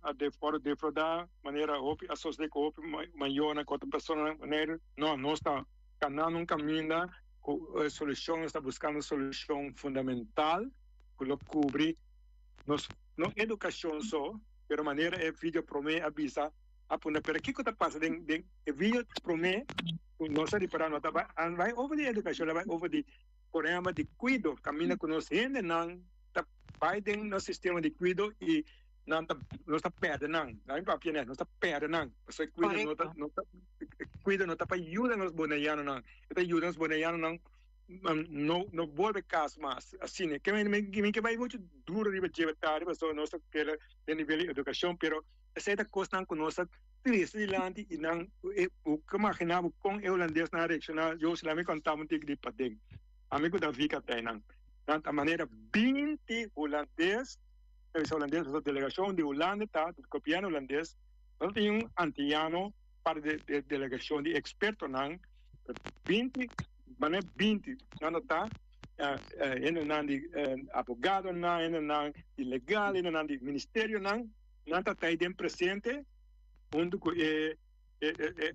a defraudar maneira hope a sociedade com hope maior na outra pessoa maneira não está ganhando um caminho com a solução está buscando solução fundamental que lo cobre não educação só pero maneira é vídeo promete avisa aponta para que está passando de vídeo promete não se reparar não vai over de educação vai over de programa de cuido caminha com nós ainda não Biden no sistema de cuido e não está perde não para pianar não está perde não você cuida não está para ajudar nos bonaianos não está ajudando nos bonaianos não volve caso mais assim né que vai muito duro de levar para nossa quer de nível de educação pero essa coisa não conosco triste dilante e não o que imaginava com o holandês na regional eu se lá me contava um tique de padeng amigo da Vika tem não da maneira 20 holandês holandês, a delegação de Holanda, tá, do governo holandês, nós temos antiano para de delegação de experto, não, 20, mas 20, não tá, não de advogado, não de legal, não de ministério, não tá aí presente, onde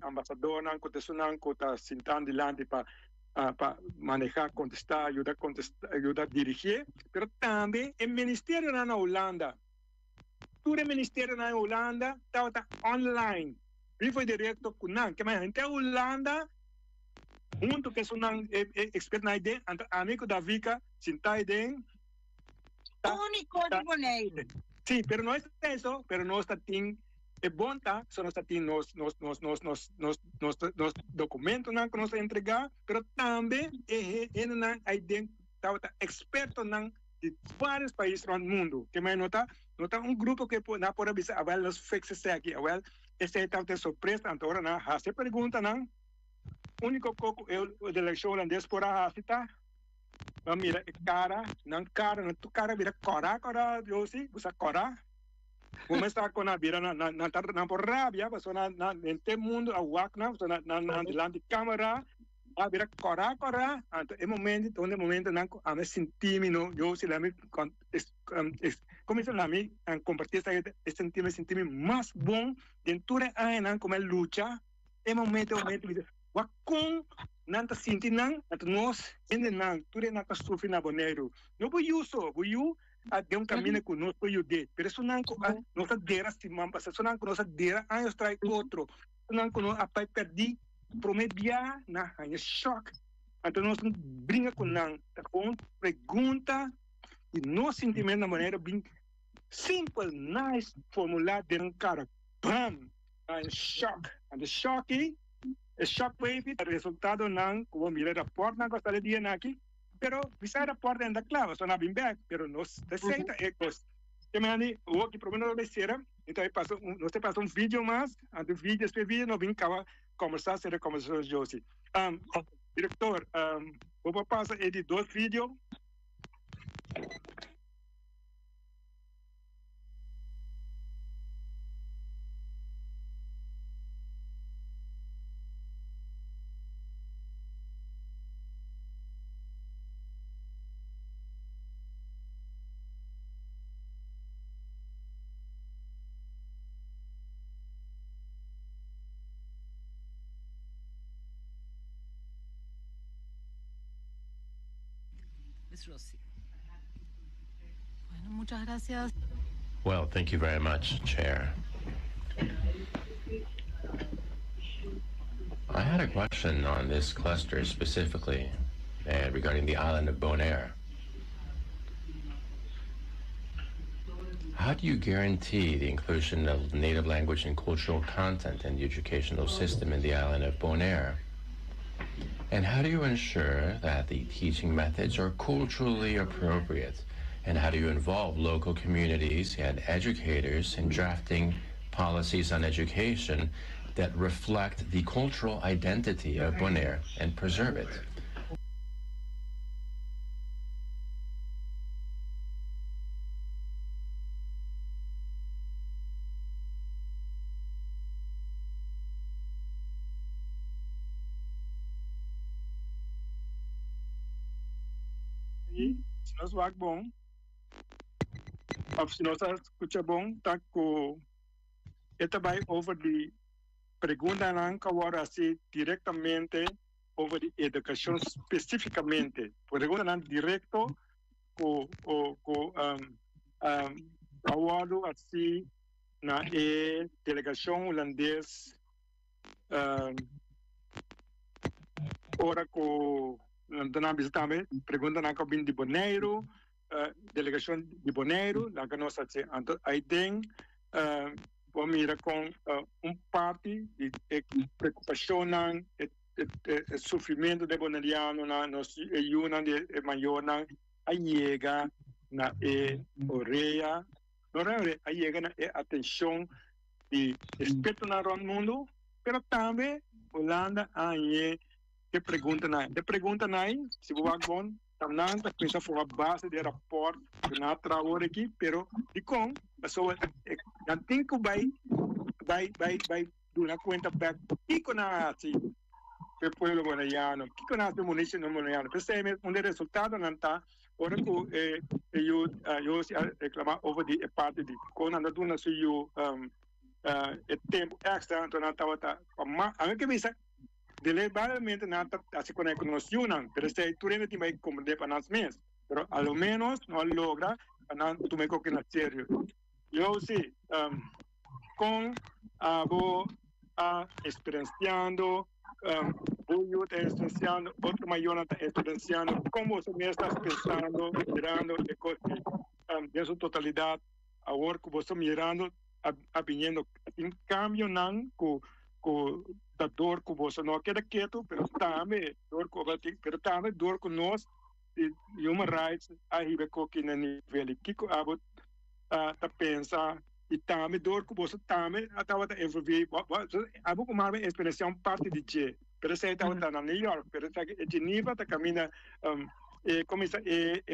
ambasador, não, que está sentando delante para manejar, contestar, ayudar a dirigir, pero também o ministério na Holanda. Todo o ministério na Holanda está online. E foi direto com nós, que mais gente Holanda, junto que são expert na ideia, amigo da Vika, sentado dentro. Único de Bonaire. Sim, pero não é isso, pero nós temos é bom, tá? Só nós temos nos documentos que nós entregar, mas também aí dentro está experto de vários países do mundo. Que mais nota grupo que na por avisar, agora nós fixamos aqui, agora essa é surpresa, agora na hace pergunta, não? Único que eu delegação holandês por a hafita, mira cara, não tu cara vira cora, eu sei, usa cora. Começa com a vira na por rabia, porque na neste mundo a wakna, na delante de câmera, a vira cora, então é momento não a me sentir no, eu se lá me começa lá me compartilhar esse sentir mais bom dentro da não como é luta, é momento wakon não tá sentindo não, nós ainda não, tudo não tá sofrendo na Bonaire, não vou eu de um caminho que nós podemos ir, mas isso não nossa dera se mamba, isso não nossa dera anos trai outro, não que nós apai perdi promedia na é choque, então nós brinca com não, tá com pergunta e nosso sentimento na maneira bem simple, nice formular de um cara, bam, é choque, and choque é shockwave, o resultado não, como mira rapport não gostaria de ir aqui. Pero bisa rapport ainda claro, só na bem back, pero nós receita é coisa. Que mani, o que problema não será, então aí passou, nós te passou vídeo mais, antes vídeo, depois vídeo, não vim cá conversar sobre conversações de hoje. Diretor, vou passar de 2 vídeos. Ms. Rossi. Bueno, muchas gracias. Well, thank you very much, Chair. I had a question on this cluster specifically regarding the island of Bonaire. How do you guarantee the inclusion of native language and cultural content in the educational system in the island of Bonaire? And how do you ensure that the teaching methods are culturally appropriate? And how do you involve local communities and educators in drafting policies on education that reflect the cultural identity of Bonaire and preserve it? Se nós vai bom, se nós escuta bom, tá com vai over de pergunta não agora assim diretamente over de educação especificamente, pergunta não direto com award assim na delegação holandês ora com na visita também pergunta na cabine de Bonaire, delegação de Bonaire, lá que nós aí tem vamos mirar com parte de preocupação e sofrimento de bonaireano na nós ayuna de maior na chega na orelha, não é a chega na atenção de respeito na mundo, pero também Holanda aí que pergunta na se você Tamnan ta pensa for a base de rapport que na trabalho aqui, pero de com, pessoa dan tinko by do na conta back kiko na assim per pueblo guaraniano, kiko na do município guaraniano. Percebe um resultado não tá ora que eu se reclamar over the parte de quando anda do na se eu tempo extra então não tava tá mas a que bisa deliberadamente não tá assim com a economia não, pero se tu ainda tem mais como de para nós mesmos, pero a lo menos não logra não tu me coque na sério. Eu sim com vou experienciando eu estou experienciando, outro maior está experienciando, como você mesmo está pensando, mirando, de sua totalidade, agora que você mirando, opiniando, em cambio, não, da dor que você não quer quieto, mas também dor que nós, human rights, aí vai colocar no nível, que está pensando, e também dor que você também estava a envolver, abo como uma experiência parte de G, pero se estava na New York, pero se Geneva está caminha como isso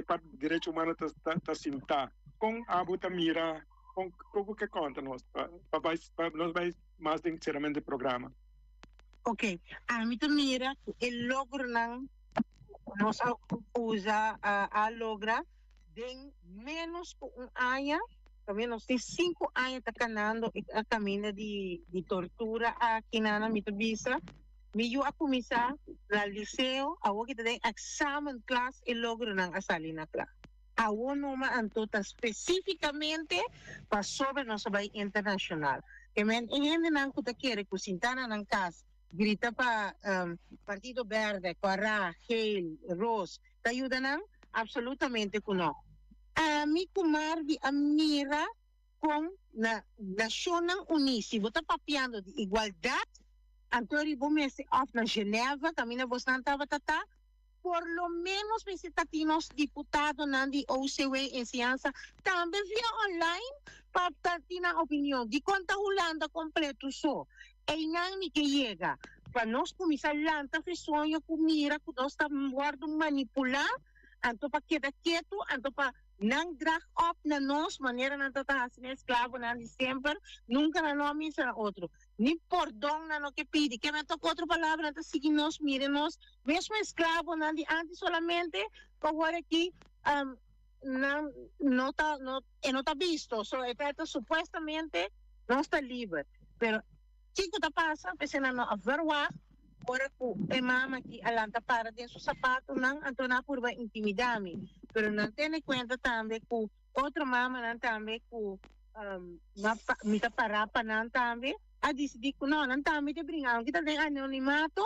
parte de direito humano está sentar, com abo mira, com o que conta nós, para nós vai mais sinceramente programa. Ok, a mim mira el logro não nós usa a logra de menos que ano. Também nós temos 5 anos caminhando a caminho de tortura aqui na Mitubisa. Eu a começar no liceu, a que tem exame classe e logo não a salina classe. A numa antota especificamente para sobre nosso país internacional. Que men ainda não que quer que sintana na casa grita para Partido Verde, Corá, Hale, Rose, te ajuda absolutamente que não. A mim kumar di amira com na Nações Unidas, você está papiando de igualdade, Antônio Bomese of na Geneva, caminha você estava por lo menos visitativos diputados na de OCW em ciência, também via online para ter na opinião de quanta Holanda completo só. E não me que chega para nós começar lá, tá sonho com mira que nós estamos guardando manipular, anto para quedar quieto, anto para não drag up na nós, maneira não está assim escravo na de sempre, nunca na nome será outro. Nem perdão na no que pede, que me toca outra palavra, não seguir nós, mire nós, mesmo escravo na de antes solamente, agora aqui, não está visto, só é feito supostamente, não está livre. Pero, chico está passa, pensando na averwa, ora que mama que alanta para dentro do sapato, não antona por intimidar-me. Pero não tem conta também que outra mama não também que me tá parar para não também a decidir que não também te brincar que tá tem anonimato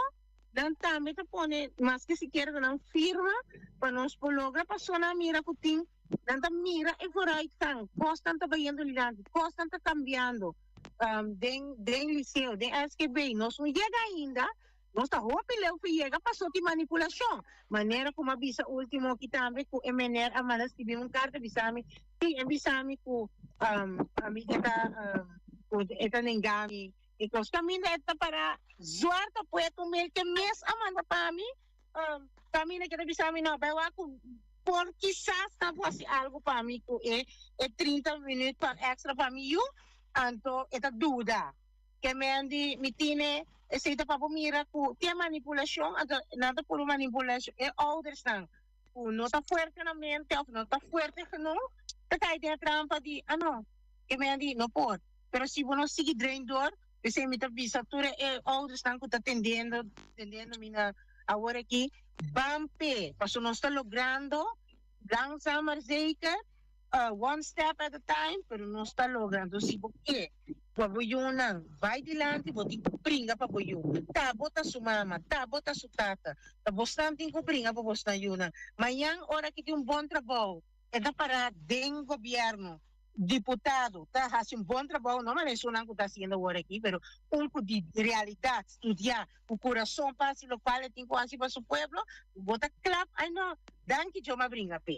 não também te põe mas que se quer não firma para nós pologra passou na mira que tem não mira e por aí tão constante trabalhando lidando constante cambiando den liceu den SQB nós não chega ainda. Nós estamos leu que chega passou de manipulação. Maneira como avisa o último que também com MNR a manas que vimos carta avisame com a mim está nengami e nós caminho está para zuarta poeta que mês amanda para mim caminho que avisame não vai lá por quizás está assim algo para mim que é 30 minutos para extra para mim então é dúvida que me tiene esta para mira que tem manipulação nada por manipulação é ouders não não está forte na mente ou não está forte não está aí a trampa de não que me não pode mas se você seguir treinador você me está visando é ouders não que está atendendo mina agora aqui bampe passo não está logrando langzaam maar zeker one step at a time pero não está logrando se porque paboyunan, vai dilante, boti pringa paboyun. Ta bota su mama, ta bota su tata. Ta bostante ko pringa pa bosta yuna. Mayang ora que tem bom trabalho. É da para den governo, deputado, tá fazendo bom trabalho. Não é só não que está sendo agora aqui, pero de realidade, estudar o coração para se lo qual tem quase para o pueblo, bota clap, ai não, danke eu me bringa pe.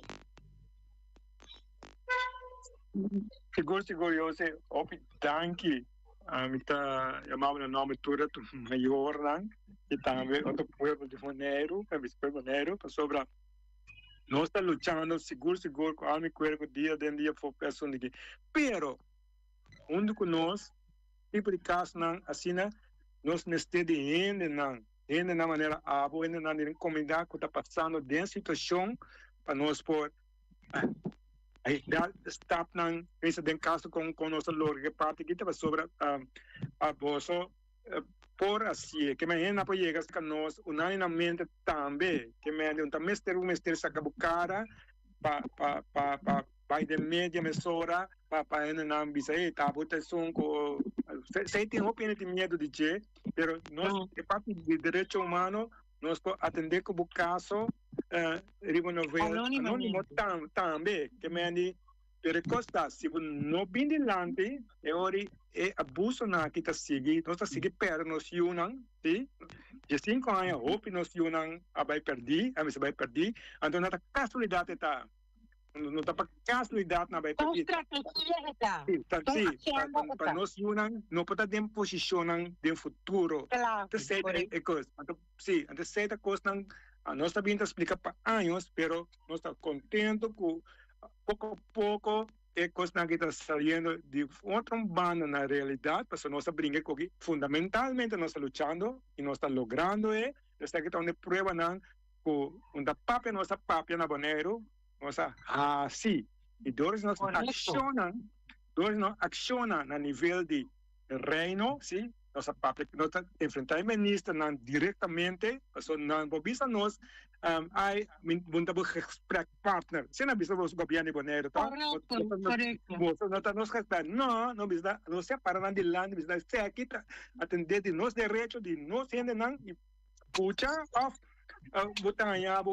Seguro, eu sei, danke, está chamado o nome todo do maior, e também outro povo de Bonaire, para sobre no está luchando, seguro, con alma y cuerpo, día de día, por persona de pero, onde que nós, tipo de caso, assim, nós neste de ainda na maneira abo, ainda na comunidade que está passando dentro da situação, para nós por aí dá stop não pensa em caso com nossa loja parte que estava sobre a bolsa por assim que me ainda para chegar que nós unanimemente também que me ainda um mestre saca bucara para vai de média mesura para ainda não bisa tá votação com sei tem opinião de medo de que pero nós de parte de direito humano nós atender com o caso anônimo também que me andi per costa se não bem delante é hora é abuso na que está seguir nós está seguir per nós unam sim de 5 anos hope nós unam vai perder a vai perder então na casualidade tá não tá para casualidade na vai perder sim para nós unam não pode ter posição no futuro sei é coisa então sim então sei da coisa a nós também explica para anos, pero nós estamos contentos com pouco a pouco é coisa que está saindo de outra banda na realidade, porque nós brinca com que fundamentalmente nós estamos lutando e nós estamos logrando nós estamos de prova com uma papia nossa papia na Bonaire, nós sim, e dois nós accionam na nível de reino, sim. Nossa papel nós enfrentar o ministro não diretamente, porque não visa nós ai muito bom partner. Se não visa o governo de Bonaire, tá? Correto. Nós não visa nós se parar de lá, visa se aqui atender de nós direito de nós ainda não e puxa off botanha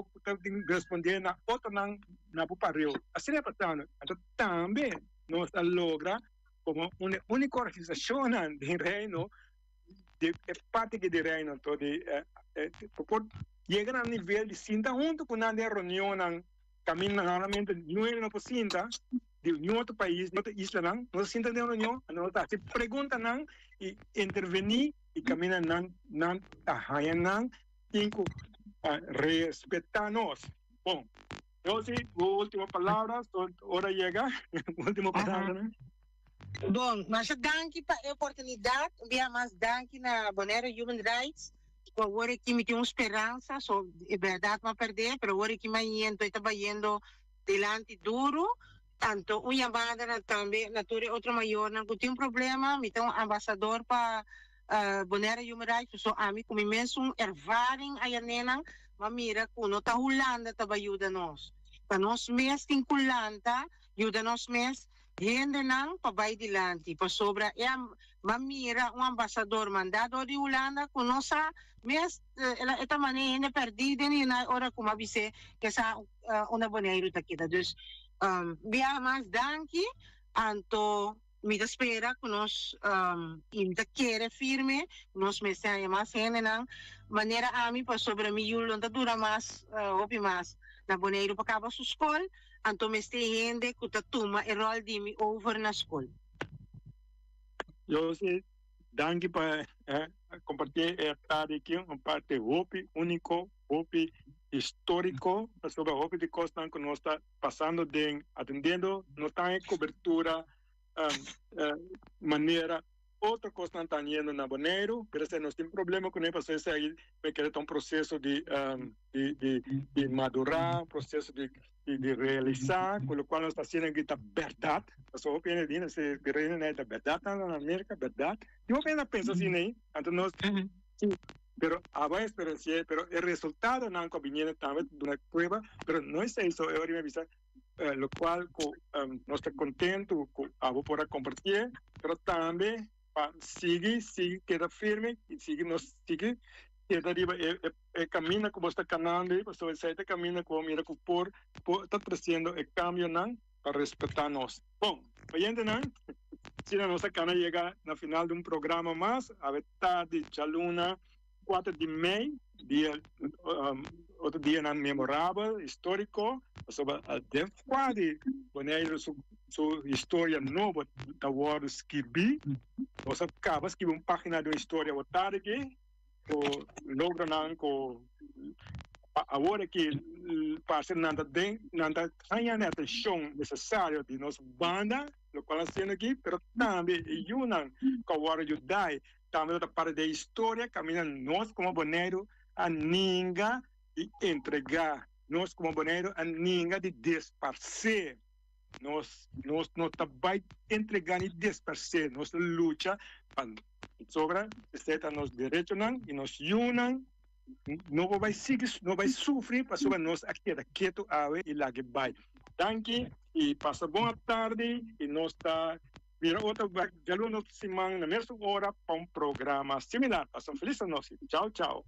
responder na outra não na bupareu. Assim é passando. Então também nós logra como uma única organização de reino de parte de reino todo por chegar a nível de sinta junto com a reunião caminho normalmente não por sinta de outro país outra isla não sinta de reunião não tá se pergunta não e intervenir e caminhar não tahanha não cinco respeitar nós bom eu sei a última palavra hora chega última palavra né Bom, mas danke pa oportunidade, via mais danke na Bonaire Human Rights. Agora que me tem uma esperança, so é verdade não perder, mas agora que me estou trabalhando delante duro, tanto uma chamada também, na outra maior, não tem problema, me tem um embaixador para Bonaire Human Rights, so a mim como imenso ervaring a nena, mas mira, quando tá Holanda tá ajuda nós, para nós mês tem Holanda, ajuda nós mês gente não para vai dilante para sobra é mamira embaixador mandado de Holanda com nossa mas esta maneira perdida nem na hora como avise que essa uma Bonaire tá aqui dus via mais danke anto me espera que nós ainda quer firme nós me sai mais gente não maneira a mim para sobre mim não dura mais opi mais na Bonaire para acabar sua escola anto me gente que está toma o rol de mim over na escola. Eu sei, danke para compartilhar esta aqui, uma parte único, histórico, sobre a de costa que nós está passando, atendendo, não tem cobertura, maneira outra coisa está indo na Bonaire, mas nós temos problema com isso, isso aí vai querer um processo de madurar, processo de realizar, com o qual nós está sendo aqui da verdade, a sua opinião de se reina da verdade na América, verdade, e eu apenas penso assim, né? Então nós, sim, pero a experiencia, pero o resultado não conveniente também de uma prova, pero não é isso, eu me avisa, lo qual nós está contente, a vou poder compartilhar, pero também sigue, queda firme, e sigue, queda arriba, camina como está caminhando, so esse camina como mira que está trazendo o cambio para respeitar-nos. Bom, oyente, se a nossa cana chega na final de programa mais, a tarde de Luna, 4 de maio, outro dia memorável, histórico, sobre a defesa de Bonaire, sua história nova da World Escrevi. Nós acabamos de escrever uma página de história o tarde, com logra com agora que passa nada ganha atenção necessária de nossa banda, o qual sendo aqui, pero também ayudan com a hora de ajudar, também outra parte da história, caminha nós como boneiro a ninguém e entregar, nós como boneiro a ninguém de dispersar. Nós também entregar e dispersar, nossa luta sobre os direitos e nos unam. Não vai seguir, não vai sofrer para sobre nós aqui quieto e lá que vai. Danke e passa boa tarde e nós está vira outra semana na mesma hora para programa similar. Passa feliz a nós. Tchau, tchau.